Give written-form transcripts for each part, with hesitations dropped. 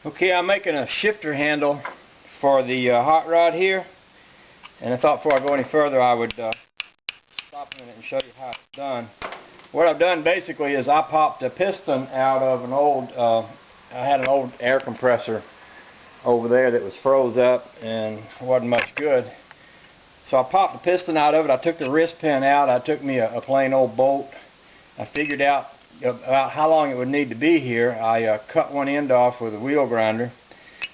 Okay, I'm making a shifter handle for the hot rod here, and I thought before I go any further I would stop a minute and show you how it's done. What I've done basically is I popped a piston out of an old, I had an old air compressor over there that was froze up and wasn't much good. So I popped the piston out of it. I took the wrist pin out. I took me a plain old bolt. I figured out about how long it would need to be here. I cut one end off with a wheel grinder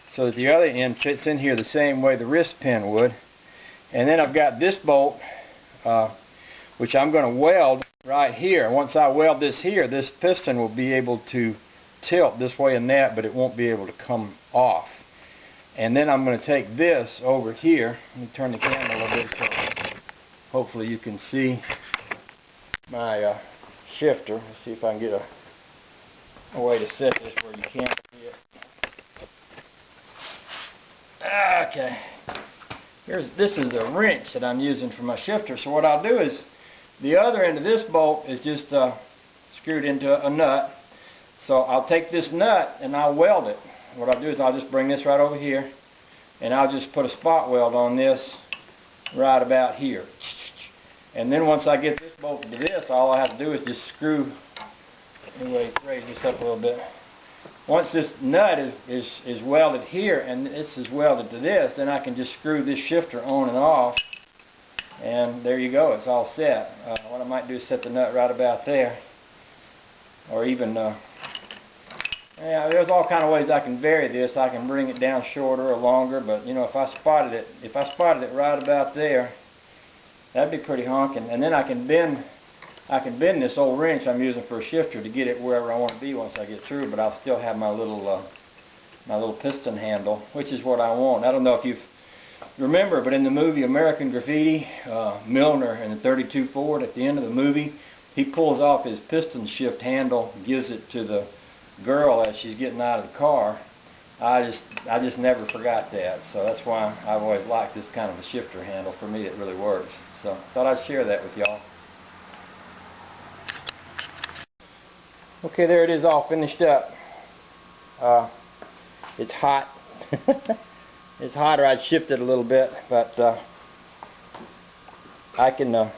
so that the other end fits in here the same way the wrist pin would. And then I've got this bolt which I'm going to weld right here. Once I weld this here, this piston will be able to tilt this way and that, but it won't be able to come off. And then I'm going to take this over here. Let me turn the camera a little bit so hopefully you can see my shifter. Let's see if I can get a way to set this where you can't see it. Okay. This is a wrench that I'm using for my shifter. So what I'll do is the other end of this bolt is just screwed into a nut. So I'll take this nut and I'll weld it. What I'll do is I'll just bring this right over here and I'll just put a spot weld on this right about here. And then once I get this bolted to this, all I have to do is just screw, anyway, raise this up a little bit. Once this nut is welded here and this is welded to this, then I can just screw this shifter on and off, and there you go, it's all set. What I might do is set the nut right about there, or even, yeah, there's all kind of ways I can vary this. I can bring it down shorter or longer, but you know, if I spotted it right about there, that'd be pretty honking. And then I can bend this old wrench I'm using for a shifter to get it wherever I want to be once I get through, but I'll still have my little piston handle, which is what I want. I don't know if you remember, but in the movie American Graffiti, Milner in the 32 Ford, at the end of the movie, he pulls off his piston shift handle, gives it to the girl as she's getting out of the car. I just never forgot that, so that's why I've always liked this kind of a shifter handle. For me, it really works. So I thought I'd share that with y'all. Okay, there it is, all finished up. It's hot. It's hotter. I'd shift it a little bit, but I can.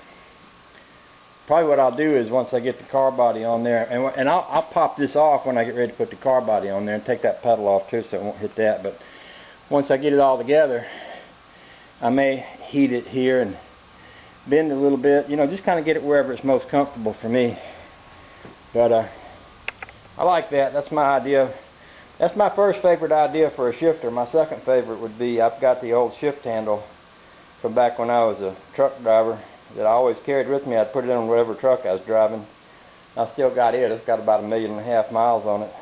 Probably what I'll do is once I get the car body on there, and I'll pop this off when I get ready to put the car body on there, and take that pedal off too, so it won't hit that. But once I get it all together, I may heat it here and bend a little bit. You know, just kind of get it wherever it's most comfortable for me. But I like that. That's my idea. That's my first favorite idea for a shifter. My second favorite would be, I've got the old shift handle from back when I was a truck driver that I always carried with me. I'd put it on whatever truck I was driving. I still got it. It's got about 1.5 million miles on it.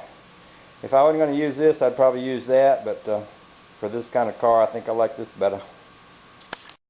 If I wasn't going to use this, I'd probably use that, but for this kind of car, I think I like this better.